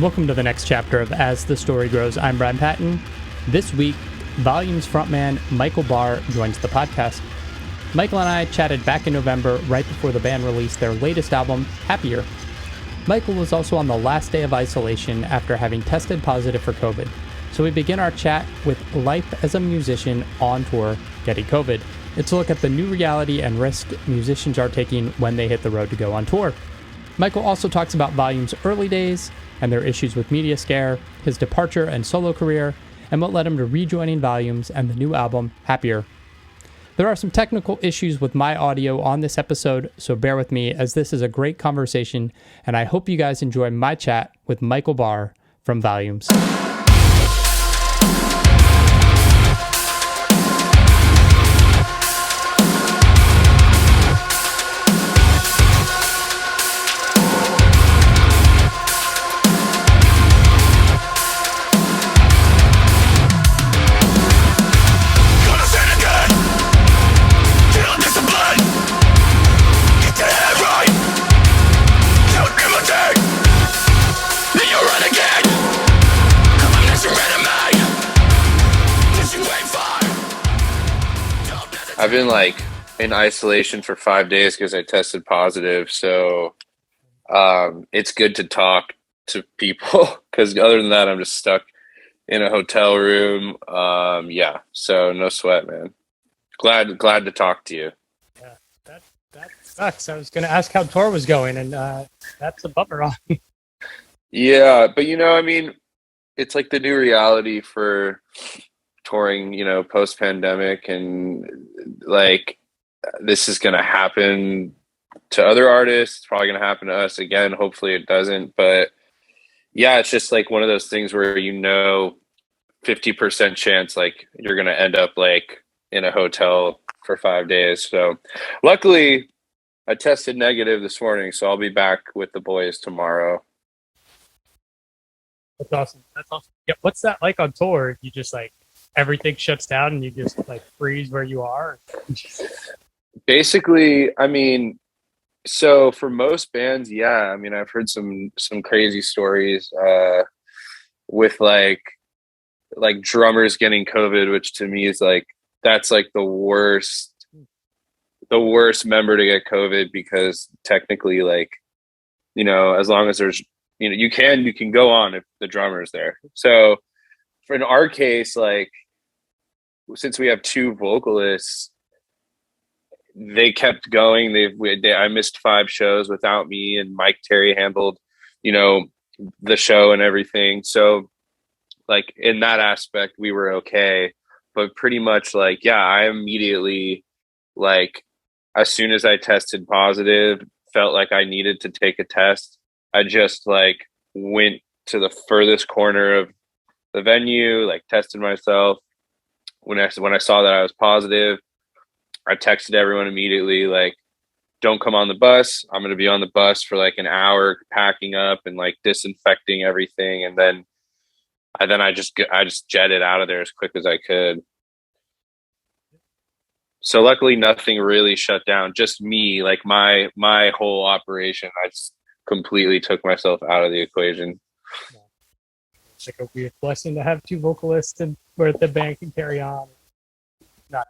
Welcome to the next chapter of As the Story Grows. I'm Brian Patton. This week, Volumes frontman Michael Barr joins the podcast. Michael and I chatted back in November, right before the band released their latest album, Happier. Michael was also on the last day of isolation after having tested positive for COVID. So we begin our chat with life as a musician on tour getting COVID. It's a look at the new reality and risk musicians are taking when they hit the road to go on tour. Michael also talks about Volumes' early days and their issues with Mediaskare, his departure and solo career, and what led him to rejoining Volumes and the new album, Happier. There are some technical issues with my audio on this episode, so bear with me as this is a great conversation, and I hope you guys enjoy my chat with Michael Barr from Volumes. I've been in isolation for 5 days because I tested positive. So it's good to talk to people because other than that, I'm just stuck in a hotel room. Yeah, so no sweat, man. Glad to talk to you. Yeah, that sucks. I was going to ask how tour was going, and that's a bummer. Yeah, but it's like the new reality for touring, post-pandemic, and this is going to happen to other artists. It's probably going to happen to us again. Hopefully it doesn't. But yeah, it's just like one of those things where 50% chance you're going to end up in a hotel for 5 days. So luckily I tested negative this morning, so I'll be back with the boys tomorrow. That's awesome. Yeah, what's that like on tour? You just everything shuts down and you just freeze where you are? Basically, so for most bands, yeah, I've heard some crazy stories with drummers getting COVID, which to me is that's the worst member to get COVID, because technically as long as there's you can go on if the drummer's there. So in our case, since we have two vocalists, they kept going. I missed 5 shows without me, and Mike Terry handled, the show and everything. So in that aspect, we were okay. But pretty much I immediately, as soon as I tested positive, felt like I needed to take a test. I just went to the furthest corner of the venue, tested myself. When I saw that I was positive, I texted everyone immediately, don't come on the bus. I'm going to be on the bus for an hour packing up and disinfecting everything. And then I just jetted out of there as quick as I could. So luckily nothing really shut down, just me, my whole operation. I just completely took myself out of the equation. It's a weird blessing to have 2 vocalists and where the band can carry on.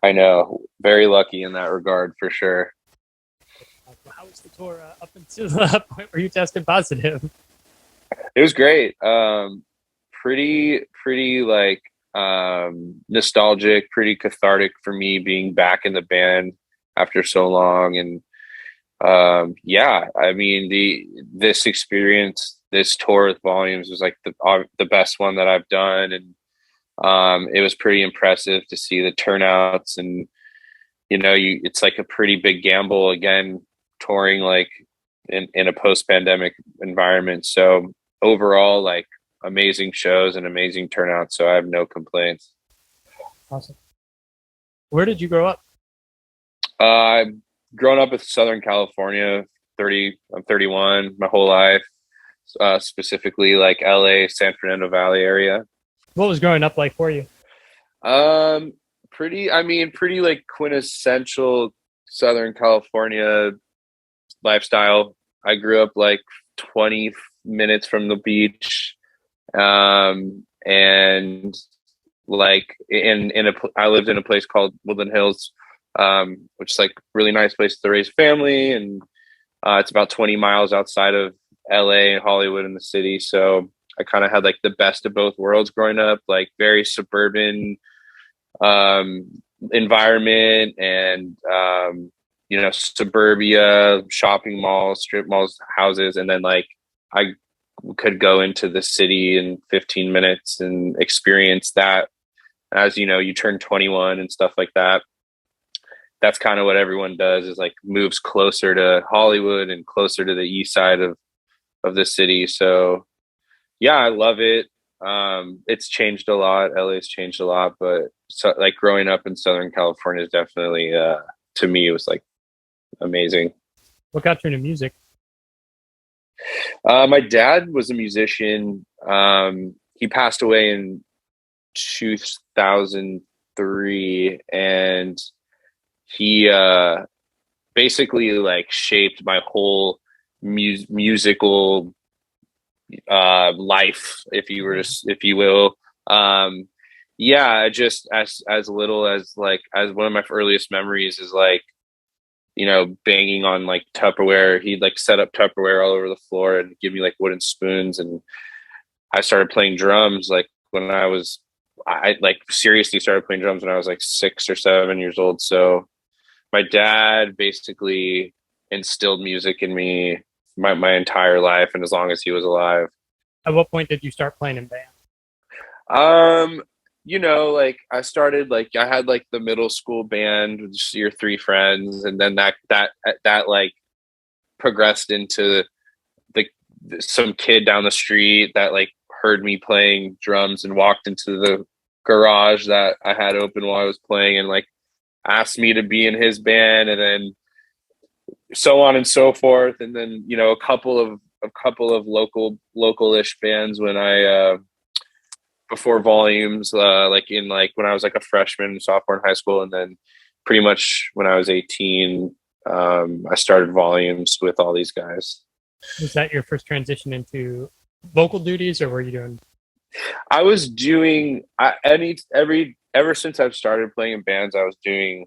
I know, very lucky in that regard for sure. How was the tour up until the point where you tested positive? It was great. Pretty nostalgic, pretty cathartic for me being back in the band after so long. And this experience, this tour with Volumes was the best one that I've done, and it was pretty impressive to see the turnouts. And it's a pretty big gamble again touring in a post-pandemic environment. So overall, amazing shows and amazing turnouts, so I have no complaints. Awesome. Where did you grow up? I've grown up in Southern California. I'm 31 my whole life, specifically LA, San Fernando Valley area. What was growing up like for you? Pretty quintessential Southern California lifestyle. I grew up 20 minutes from the beach. And like I lived in a place called Woodland Hills, which is like really nice place to raise family. And it's about 20 miles outside of LA and Hollywood in the city. So I kind of had like the best of both worlds growing up, like very suburban environment, and suburbia, shopping malls, strip malls, houses. And then like I could go into the city in 15 minutes and experience that. As you know, you turn 21 and stuff like that. That's kind of what everyone does, is like moves closer to Hollywood and closer to the east side of the city. So yeah, I love it. It's changed a lot. LA's changed a lot, but so like growing up in Southern California is definitely to me, it was like amazing. What got you into music? My dad was a musician. He passed away in 2003, and he basically like shaped my whole musical life, if you will. Yeah, just as little as like, as one of my earliest memories is like, banging on like Tupperware. He'd like set up Tupperware all over the floor and give me like wooden spoons. And I started playing drums like when I like seriously started playing drums when I was like 6 or 7 years old. So my dad basically instilled music in me my entire life, and as long as he was alive. At what point did you start playing in band? Like I started, like I had like the middle school band with just your 3 friends, and then that like progressed into some kid down the street that like heard me playing drums and walked into the garage that I had open while I was playing, and like asked me to be in his band, and then so on and so forth. And then a couple of local-ish bands when I before Volumes, like when I was like a freshman, sophomore in high school. And then pretty much when I was 18, I started Volumes with all these guys. Was that your first transition into vocal duties, or were you doing? I was doing ever since I've started playing in bands, I was doing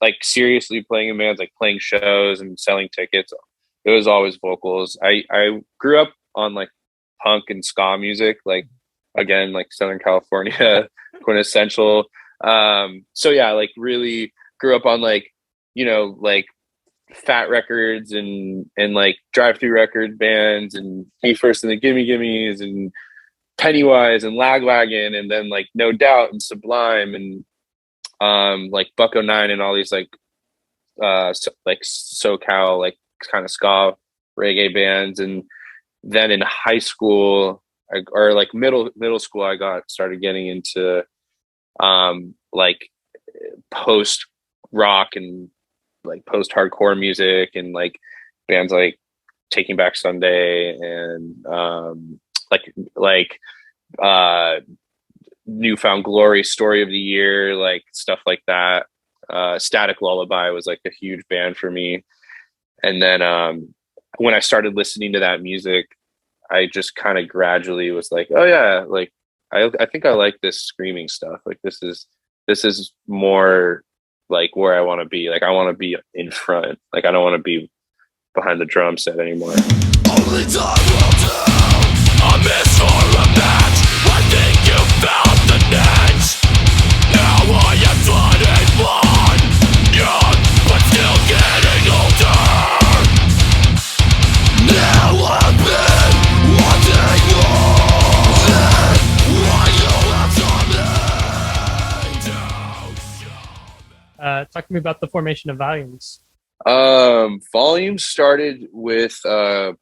like seriously playing in bands, like playing shows and selling tickets. It was always vocals. I grew up on like punk and ska music, like again, like Southern California quintessential. So yeah, like really grew up on like like Fat Records and like drive-through record bands and Be First and the Gimme Gimmes and Pennywise and Lagwagon, and then like No Doubt and Sublime and like Buck-O-Nine and all these like like SoCal like kind of ska reggae bands. And then in high school or like middle school, I started getting into like post rock and like post hardcore music, and like bands like Taking Back Sunday and like Newfound Glory, Story of the Year, like stuff like that. Static Lullaby was like a huge band for me. And then when I started listening to that music, I just kind of gradually was like, oh yeah, like I think I like this screaming stuff. Like this is more like where I want to be. Like I want to be in front. Like I don't want to be behind the drum set anymore. Only time will do. A miss or a match. I think you found the niche. Now I am 21, young but still getting older. Now I've been wanting more. Why you have Talk to me about the formation of Volumes. Volumes started with a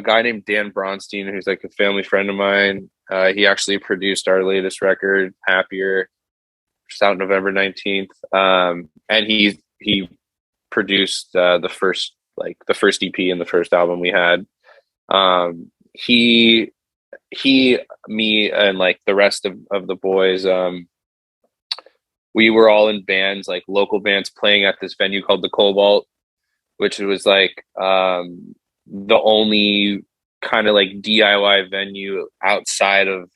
guy named Dan Bronstein, who's like a family friend of mine. He actually produced our latest record, Happier, which is out November 19th. And he produced the first EP and the first album we had. He, me, and like the rest of the boys, we were all in bands, like local bands, playing at this venue called the Cobalt, which was like the only kind of like DIY venue outside of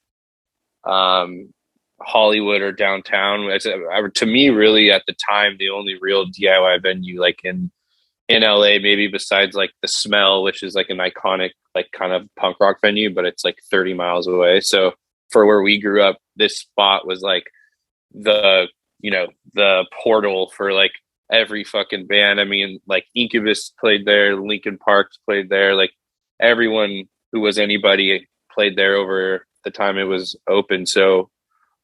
Hollywood or downtown. To me, really at the time, the only real DIY venue like in LA, maybe besides like the Smell, which is like an iconic like kind of punk rock venue, but it's like 30 miles away. So for where we grew up, this spot was like the the portal for like every fucking band. I mean, like Incubus played there, Linkin Park played there, like everyone who was anybody played there over the time it was open. So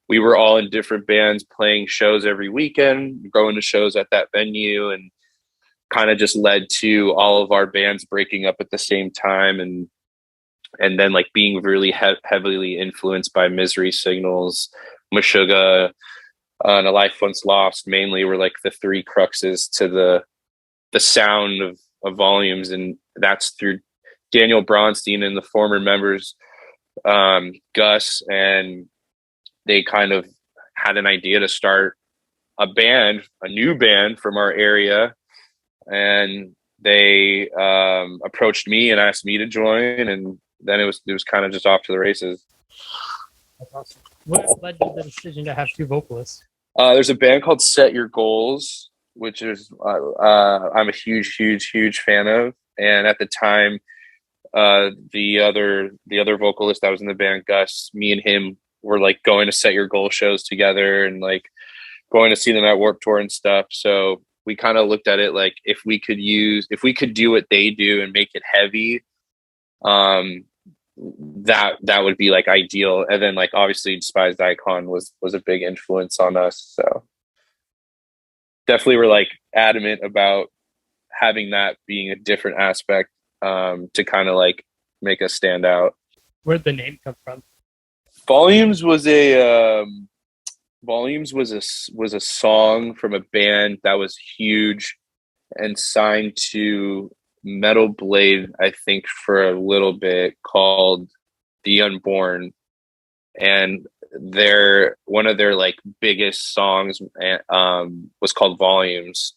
we were all in different bands playing shows every weekend, going to shows at that venue, and kind of just led to all of our bands breaking up at the same time, and then like being really heavily influenced by Misery Signals, Meshuggah, and A Life Once Lost. Mainly were like the three cruxes to the sound of Volumes, and that's through Daniel Bronstein and the former members, Gus, and they kind of had an idea to start a new band from our area, and they approached me and asked me to join, and then it was kind of just off to the races. That's awesome. What led you to the decision to have two vocalists? There's a band called Set Your Goals, which is I'm a huge fan of, and at the time, the other vocalist that was in the band, Gus, me and him were like going to Set Your Goal shows together and like going to see them at Warped Tour and stuff. So we kind of looked at it like if we could do what they do and make it heavy, that would be like ideal. And then like obviously Despised Icon was a big influence on us. So definitely we're like adamant about having that being a different aspect, to kind of like make us stand out. Where'd the name come from? Volumes was a song from a band that was huge and signed to Metal Blade, I think, for a little bit, called The Unborn. And one of their like biggest songs was called Volumes.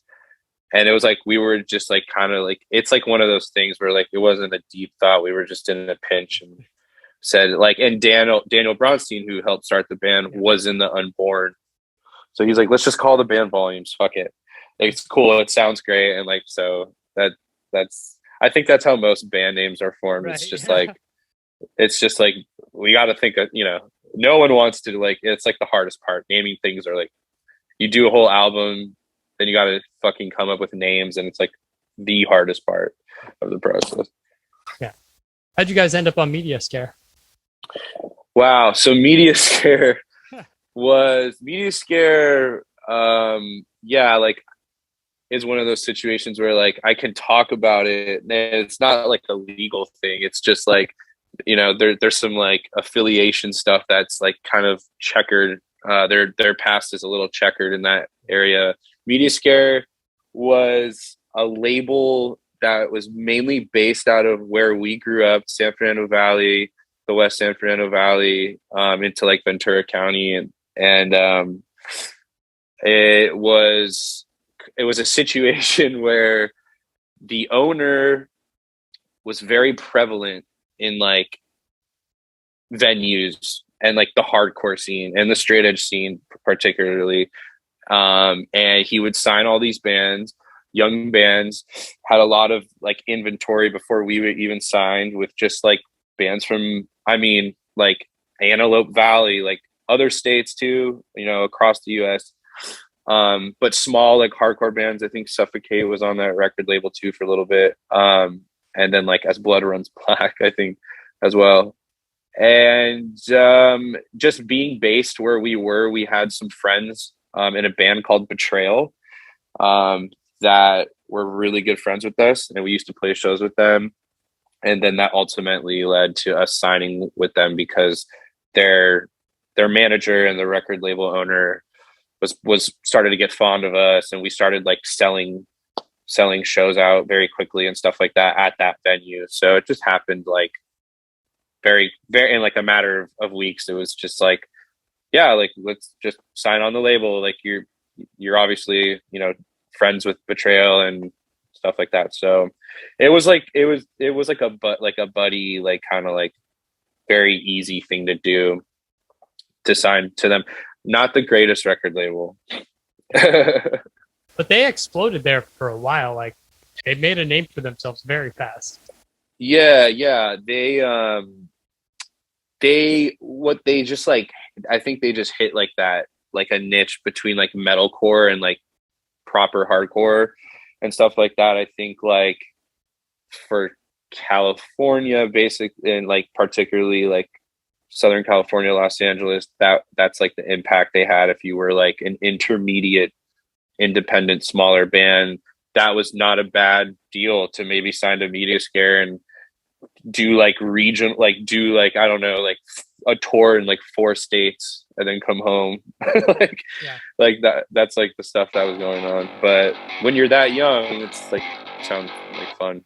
And it was like we were just like kind of like, it's like one of those things where like it wasn't a deep thought, we were just in a pinch and said like, and Daniel Bronstein, who helped start the band, was in The Unborn. So he's like, let's just call the band Volumes. Fuck it. It's cool. It sounds great. And like, so that's, I think that's how most band names are formed. Right. It's just like, we got to think of, no one wants to like, it's like the hardest part. Naming things are like, you do a whole album, then you got to fucking come up with names. And it's like the hardest part of the process. Yeah. How'd you guys end up on Mediaskare? Wow. So Mediaskare yeah, like is one of those situations where like I can talk about it and it's not like a legal thing. It's just like, there's some like affiliation stuff that's like kind of checkered. Their past is a little checkered in that area. Mediaskare was a label that was mainly based out of where we grew up, San Fernando Valley, the West San Fernando Valley, into like Ventura County, and it was a situation where the owner was very prevalent in like venues and like the hardcore scene and the straight edge scene particularly, and he would sign all these bands, young bands, had a lot of like inventory before we were even signed, with just like bands from, like Antelope Valley, like other states too, across the US. But small, like hardcore bands. I think Suffocate was on that record label too for a little bit. And then like As Blood Runs Black, I think, as well. And just being based where we were, we had some friends in a band called Betrayal that were really good friends with us, and we used to play shows with them. And then that ultimately led to us signing with them because their manager and the record label owner was started to get fond of us, and we started like selling shows out very quickly and stuff like that at that venue. So it just happened like very, very in like a matter of weeks. It was just like, yeah, like let's just sign on the label. Like you're obviously, friends with Betrayal, and stuff like that. So it was like a buddy, like kind of like very easy thing to do, to sign to them. Not the greatest record label. But they exploded there for a while. Like, they made a name for themselves very fast. Yeah. They just like, I think they just hit like that, like a niche between like metalcore and like proper hardcore and stuff like that. I think like for California, basic, and like particularly like Southern California, Los Angeles, that's like the impact they had. If you were like an intermediate, independent, smaller band, that was not a bad deal to maybe sign to Mediaskare and do like region, like do like, I don't know, like a tour in like 4 states and then come home. like Yeah. like that's like the stuff that was going on. But when you're that young, it's like, sounds like fun.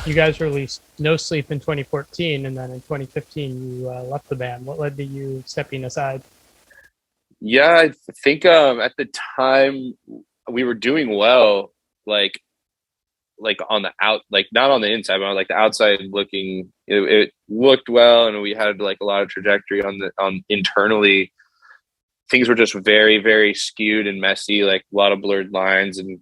You guys released No Sleep in 2014, and then in 2015 you left the band. What led to you stepping aside? Yeah, I think at the time we were doing well, like on the out, like not on the inside, but on like the outside looking, it looked well, and we had like a lot of trajectory on internally. Things were just very, very skewed and messy, like a lot of blurred lines, and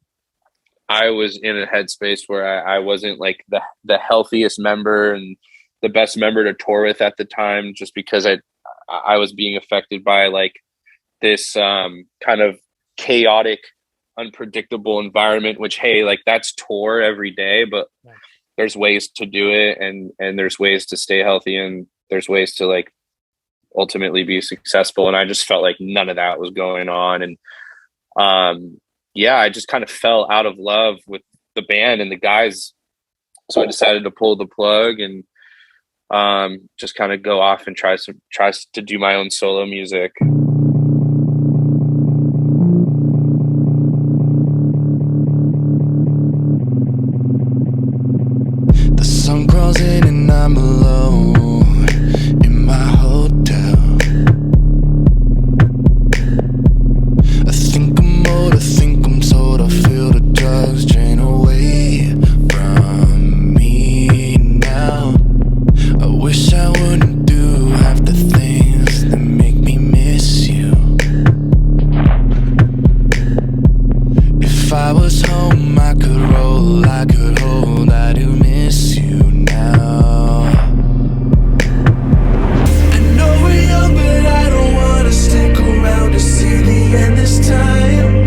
I was in a headspace where I wasn't like the healthiest member and the best member to tour with at the time, just because I was being affected by like this kind of chaotic, unpredictable environment, which, hey, like that's tour every day, but there's ways to do it, and there's ways to stay healthy, and there's ways to like ultimately be successful. And I just felt like none of that was going on. And yeah, I just kind of fell out of love with the band and the guys. So I decided to pull the plug and just kind of go off and try to do my own solo music. The sun crawls in and I'm alone in my hotel. I think I'm old, I think I'm told, I feel the drugs drain away from me now. I wish I wouldn't do half the things that make me miss you. If I was home, I could roll, I could hold, I do miss you now. I know we're young, but I don't wanna stick around to see the end this time.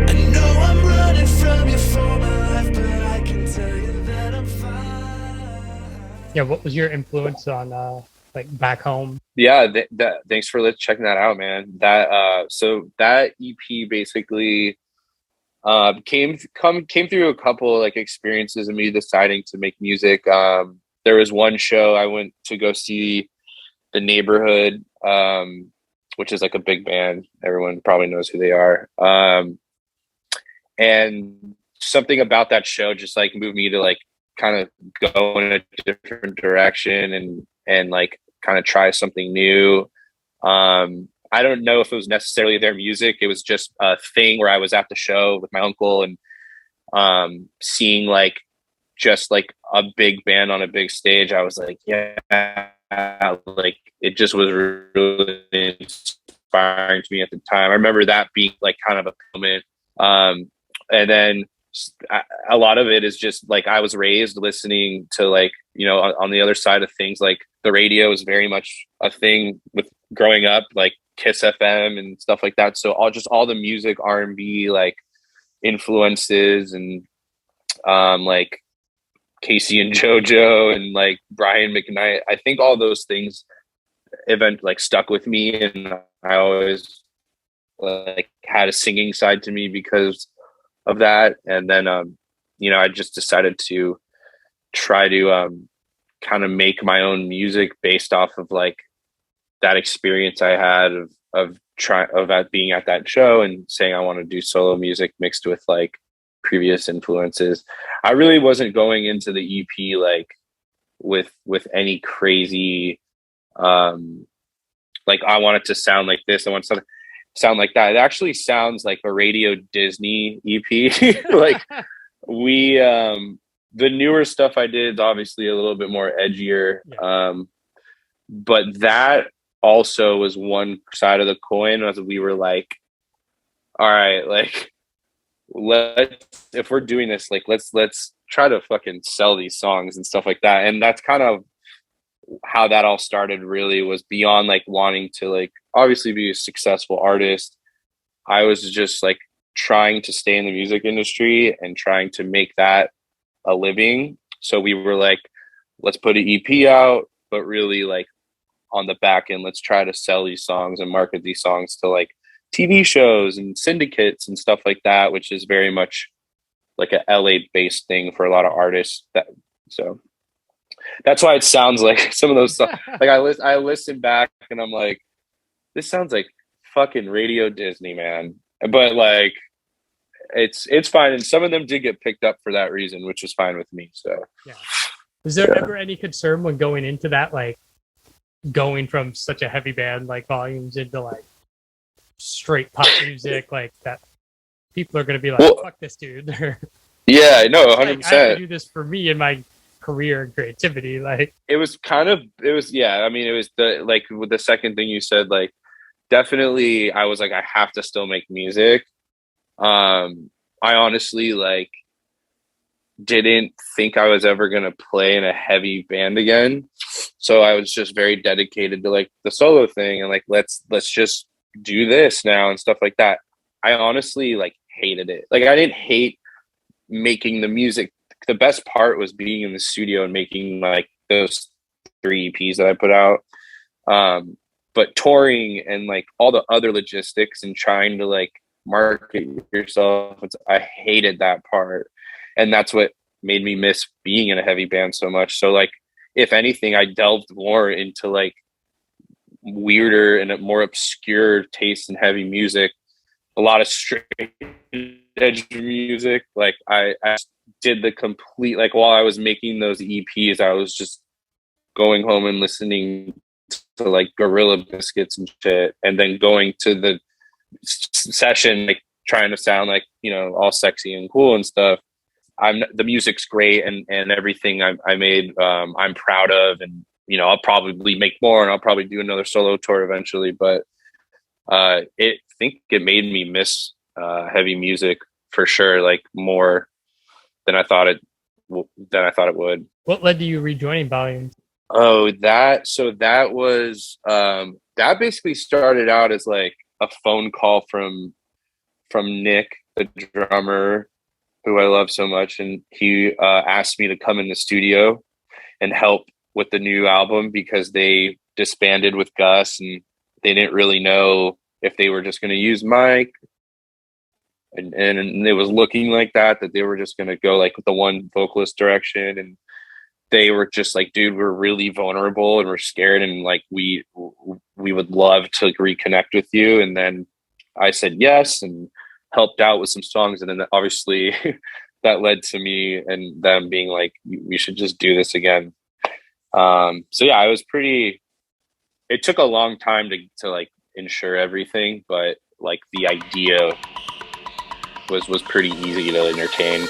I know I'm running from you for my life, but I can tell you that I'm fine. Yeah, what was your influence on like Back Home? Yeah, thanks for checking that out, man. So that EP basically came through a couple like experiences of me deciding to make music. There was one show I went to go see, The Neighborhood, which is like a big band. Everyone probably knows who they are. And something about that show just like moved me to like kind of go in a different direction and like kind of try something new. I don't know if it was necessarily their music. It was just a thing where I was at the show with my uncle and seeing like just like a big band on a big stage. I was like, yeah, like it just was really inspiring to me at the time. I remember that being like kind of a moment. And then a lot of it is just like I was raised listening to like, you know, on the other side of things, like the radio is very much a thing with growing up, like Kiss FM and stuff like that. So all the music, R&B like influences, and like Casey and JoJo and like Brian McKnight. I think all those things like stuck with me, and I always like had a singing side to me because of that. And then I just decided to try to kind of make my own music based off of like that experience I had of being at that show and saying I want to do solo music mixed with like previous influences. I really wasn't going into the EP like with any crazy like I want it to sound like this, I want it to sound like that. It actually sounds like a Radio Disney EP. Like we the newer stuff I did is obviously a little bit more edgier. But that also was one side of the coin, as we were like, all right, like if we're doing this, like let's try to fucking sell these songs and stuff like that. And that's kind of how that all started, really, was beyond like wanting to like obviously be a successful artist. I was just like trying to stay in the music industry and trying to make that a living. So we were like, let's put an EP out, but really like on the back end, let's try to sell these songs and market these songs to like TV shows and syndicates and stuff like that, which is very much like a LA based thing for a lot of artists. So that's why it sounds like some of those songs. Like I listen back and I'm like, this sounds like fucking Radio Disney, man. But like, it's fine. And some of them did get picked up for that reason, which was fine with me. So yeah. Was there ever any concern when going into that, like going from such a heavy band like Volumes into like straight pop music, like that people are going to be like, fuck this dude? Yeah, no, 100%. Like, I have to do this for me and my career and creativity. Like it was yeah, I mean, it was with the second thing you said, like definitely I was like, I have to still make music. I honestly like didn't think I was ever going to play in a heavy band again. So I was just very dedicated to like the solo thing and like, let's just do this now and stuff like that. I honestly like hated it. Like I didn't hate making the music. The best part was being in the studio and making like those 3 EPs that I put out. But touring and like all the other logistics and trying to like market yourself, I hated that part. And that's what made me miss being in a heavy band so much. So like, if anything, I delved more into like weirder and more obscure tastes in heavy music, a lot of straight edge music. Like I did the complete, like while I was making those EPs, I was just going home and listening to like Gorilla Biscuits and shit, and then going to the session like trying to sound like, all sexy and cool and stuff. The music's great and everything I made, I'm proud of, and I'll probably make more and I'll probably do another solo tour eventually. But I think it made me miss heavy music for sure, like more than I thought it would. What led to you rejoining Volumes? Oh, that was that basically started out as like a phone call from Nick, the drummer, who I love so much, and he asked me to come in the studio and help with the new album because they disbanded with Gus and they didn't really know if they were just going to use Mike, and it was looking like that they were just going to go like with the one vocalist direction, and they were just like, dude, we're really vulnerable and we're scared, and like we would love to reconnect with you. And then I said yes and helped out with some songs, and then obviously that led to me and them being like, we should just do this again. So yeah, it took a long time to like ensure everything, but like the idea was pretty easy to entertain.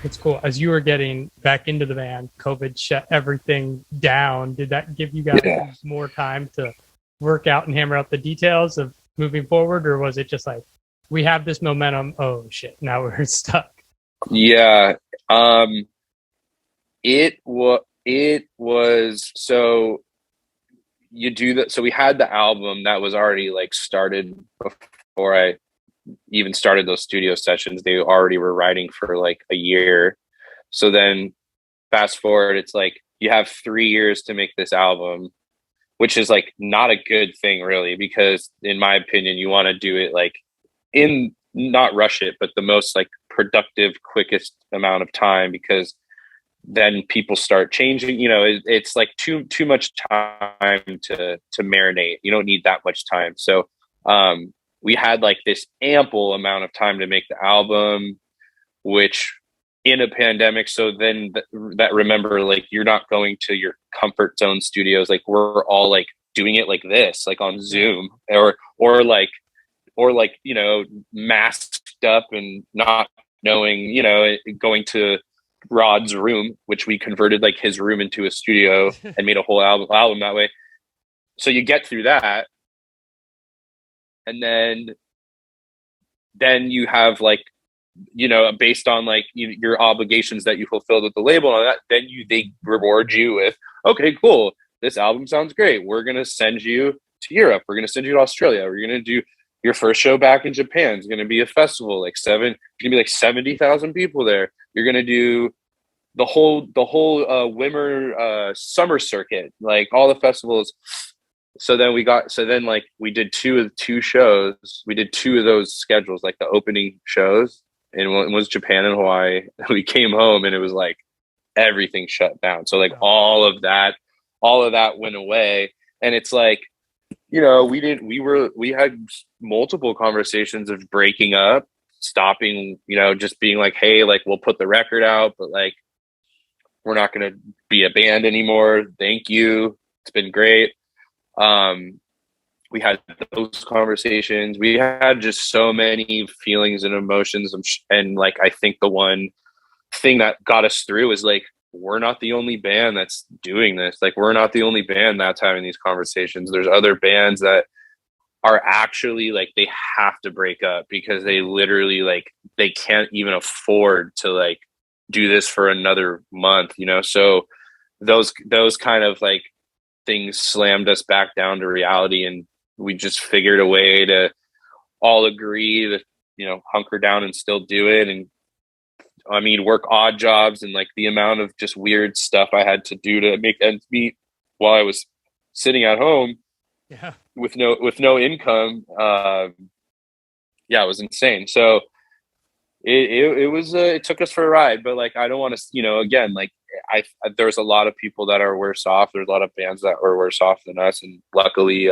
That's cool. As you were getting back into the band, COVID shut everything down. Did that give you guys more time to work out and hammer out the details of moving forward, or was it just like, we have this momentum, oh shit, now we're stuck? Yeah. It was so you do that. So we had the album that was already like started before I even started those studio sessions. They already were writing for like a year. So then fast forward, it's like you have 3 years to make this album, which is like not a good thing really, because in my opinion, you want to do it like in not rush it, but the most like productive, quickest amount of time, because then people start changing. It's like too much time to marinate. You don't need that much time. So we had like this ample amount of time to make the album, which in a pandemic. So then that remember, like, you're not going to your comfort zone studios. Like, we're all like doing it like this, like on Zoom, or like masked up and not knowing, going to Rod's room, which we converted like his room into a studio and made a whole album that way. So you get through that, and then you have like, based on like your obligations that you fulfilled with the label and all that, then they reward you with, okay, cool, this album sounds great, we're gonna send you to Europe, we're gonna send you to Australia, we're gonna do your first show back in Japan. It's gonna be a festival, like it's gonna be like 70,000 people there. You're gonna do the whole Wimmer summer circuit, like all the festivals. So then we did two shows. We did two of those schedules, like the opening shows, and one was Japan and Hawaii. We came home and it was like everything shut down. So like all of that went away. And it's like, we had multiple conversations of breaking up, stopping, just being like, hey, like, we'll put the record out, but like, we're not going to be a band anymore. Thank you. It's been great. We had those conversations. We had just so many feelings and emotions. And like, I think the one thing that got us through is like, we're not the only band that's doing this. Like, we're not the only band that's having these conversations. There's other bands that are actually like, they have to break up because they literally like, they can't even afford to like do this for another month, So those kind of like things slammed us back down to reality, and we just figured a way to all agree to, hunker down and still do it. And I mean, work odd jobs, and like the amount of just weird stuff I had to do to make ends meet while I was sitting at home with no income. It was insane. So it took us for a ride, but like, I don't want to, again, like there's a lot of people that are worse off. There's a lot of bands that are worse off than us. And luckily,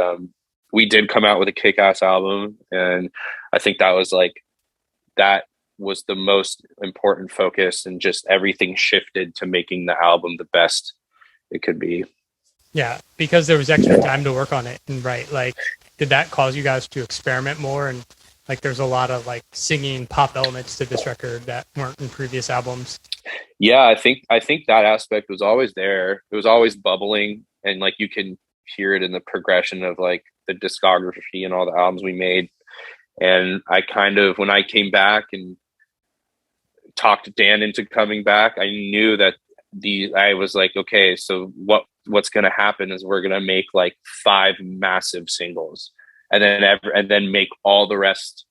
we did come out with a kick-ass album. And I think that was the most important focus, and just everything shifted to making the album the best it could be. Yeah. Because there was extra time to work on it. And right. Like, did that cause you guys to experiment more? And like, there's a lot of like singing pop elements to this record that weren't in previous albums. Yeah, I think that aspect was always there. It was always bubbling, and like, you can hear it in the progression of like the discography and all the albums we made. And I kind of, when I came back and talked Dan into coming back, I knew that I was like, okay, so what's going to happen is we're going to make like 5 massive singles, and then make all the rest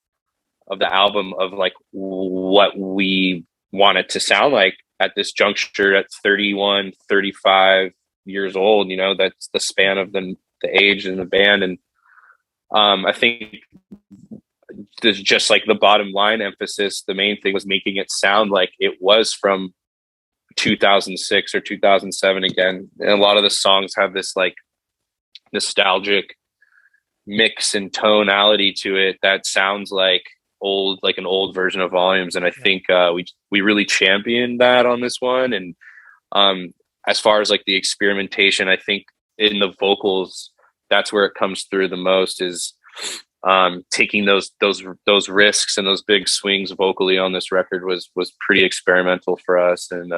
of the album of like what we want it to sound like at this juncture at 31, 35 years old. That's the span of the age in the band. And I think there's just like the bottom line emphasis. The main thing was making it sound like it was from 2006 or 2007 again. And a lot of the songs have this like nostalgic mix and tonality to it that sounds like an old version of Volumes. And I think we really championed that on this one. And as far as like the experimentation, I think in the vocals, that's where it comes through the most, is taking those risks and those big swings vocally on this record was pretty experimental for us. And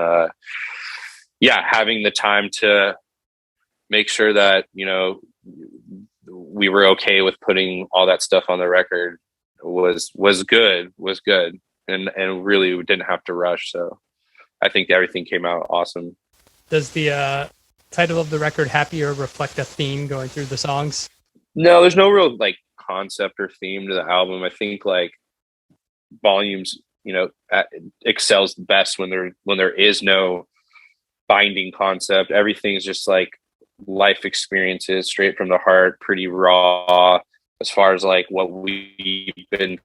having the time to make sure that we were okay with putting all that stuff on the record was good, and really we didn't have to rush. So I think everything came out awesome. Does the title of the record, Happier, reflect a theme going through the songs? No, there's no real like concept or theme to the album. I think like Volumes, excels best when there is no binding concept. Everything's just like life experiences straight from the heart, pretty raw as far as like what we've been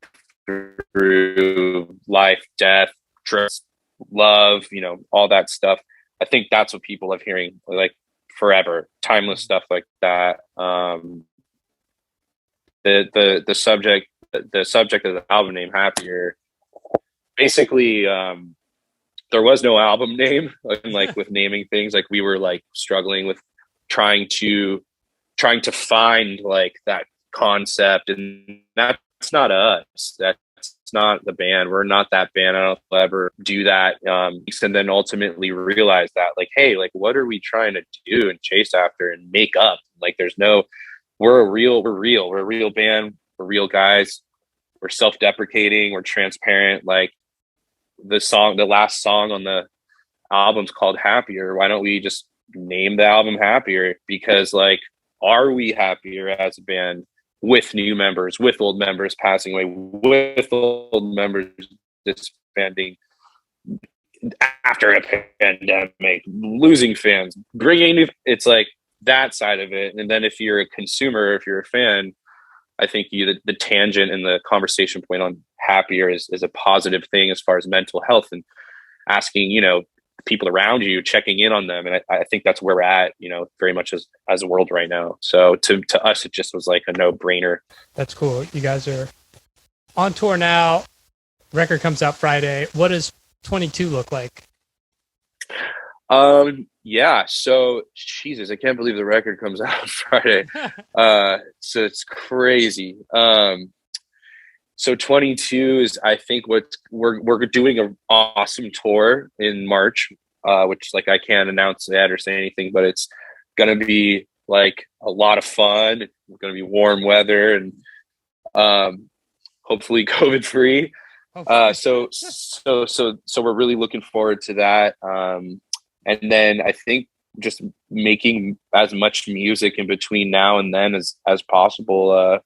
through, life, death, trust, love, all that stuff. I think that's what people love hearing, like forever, timeless stuff like that. The subject of the album name, Happier, basically there was no album name. Like with naming things, like we were like struggling with trying to find like that concept, and that's not us. That's not the band. We're not that band. I don't know if I'll ever do that. And then ultimately realize that like, hey, like what are we trying to do and chase after and make up? Like we're a real band. We're real guys. We're self-deprecating. We're transparent. Like the last song on the album's called Happier. Why don't we just name the album Happier? Because like, are we happier as a band with new members, with old members passing away, with old members disbanding after a pandemic, losing fans, bringing new, it's like that side of it. And then if you're a consumer, if you're a fan, I think the tangent and the conversation point on Happier is a positive thing as far as mental health and asking, people around you, checking in on them. And I think that's where we're at, very much as a world right now. So to us, it just was like a no brainer. That's cool. You guys are on tour now. Record comes out Friday. What does 22 look like? Yeah. So Jesus, I can't believe the record comes out Friday. So it's crazy. So 22 is, I think, what we're doing an awesome tour in March, which like I can't announce that or say anything, but it's going to be like a lot of fun. It's going to be warm weather and hopefully COVID free. So we're really looking forward to that. And then I think just making as much music in between now and then as possible.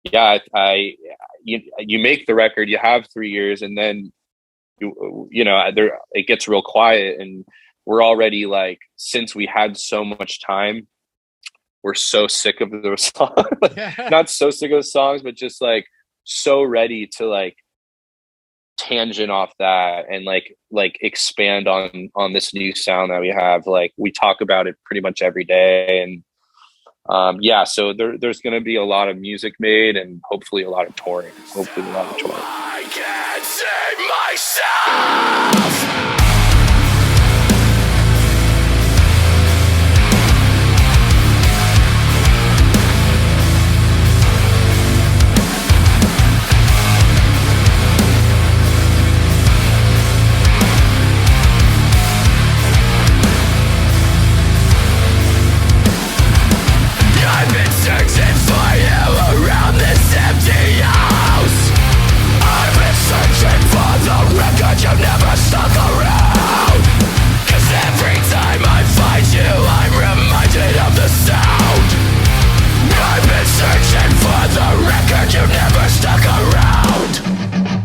You make the record, you have 3 years, and then it gets real quiet, and we're already like, since we had so much time, we're so sick of the songs. Not so sick of the songs, but just like so ready to like tangent off that and like expand on this new sound that we have. Like we talk about it pretty much every day, and so there's going to be a lot of music made and hopefully a lot of touring. I can't save myself. You've never stuck around, 'cause every time I find you I'm reminded of the sound. I've been searching for the record, you've never stuck around.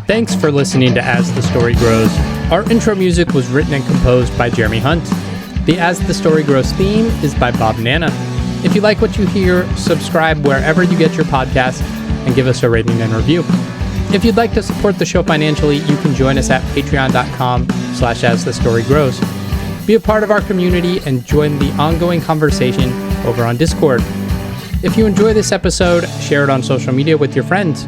Thanks for listening to As the Story Grows. Our intro music was written and composed by Jeremy Hunt. The As the Story Grows theme is by Bob Nana. If you like what you hear, subscribe wherever you get your podcasts and give us a rating and review. If you'd like to support the show financially, you can join us at patreon.com/asthestorygrows. Be a part of our community and join the ongoing conversation over on Discord. If you enjoy this episode, share it on social media with your friends.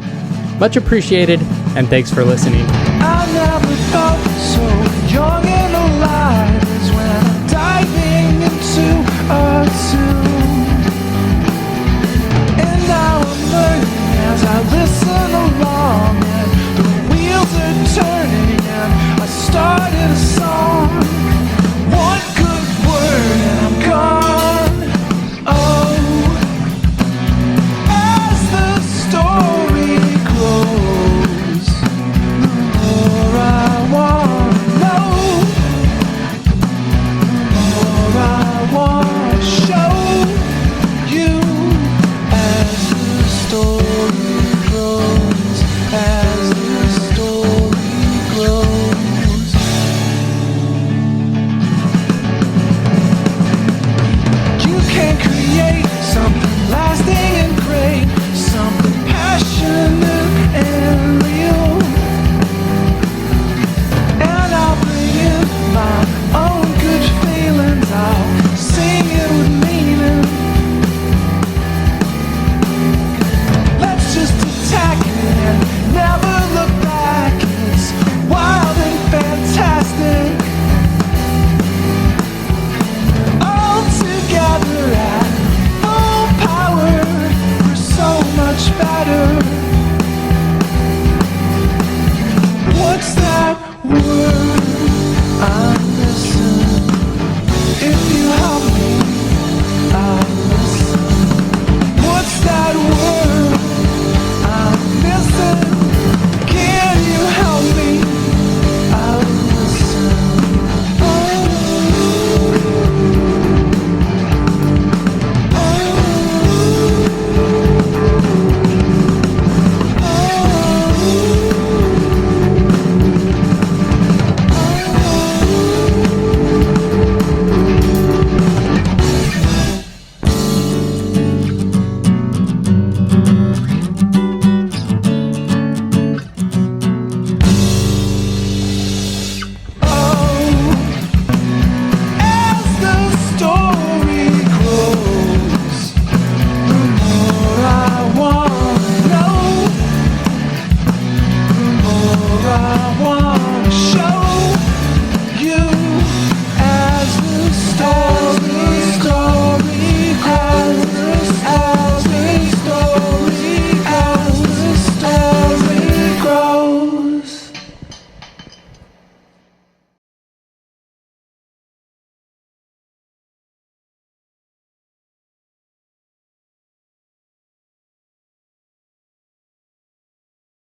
Much appreciated, and thanks for listening. I never felt so young and alive as when I'm diving into a tune. And now I'm learning as I listen along, and the wheels are turning, and I started a song. One good word and I'm gone. Oh, think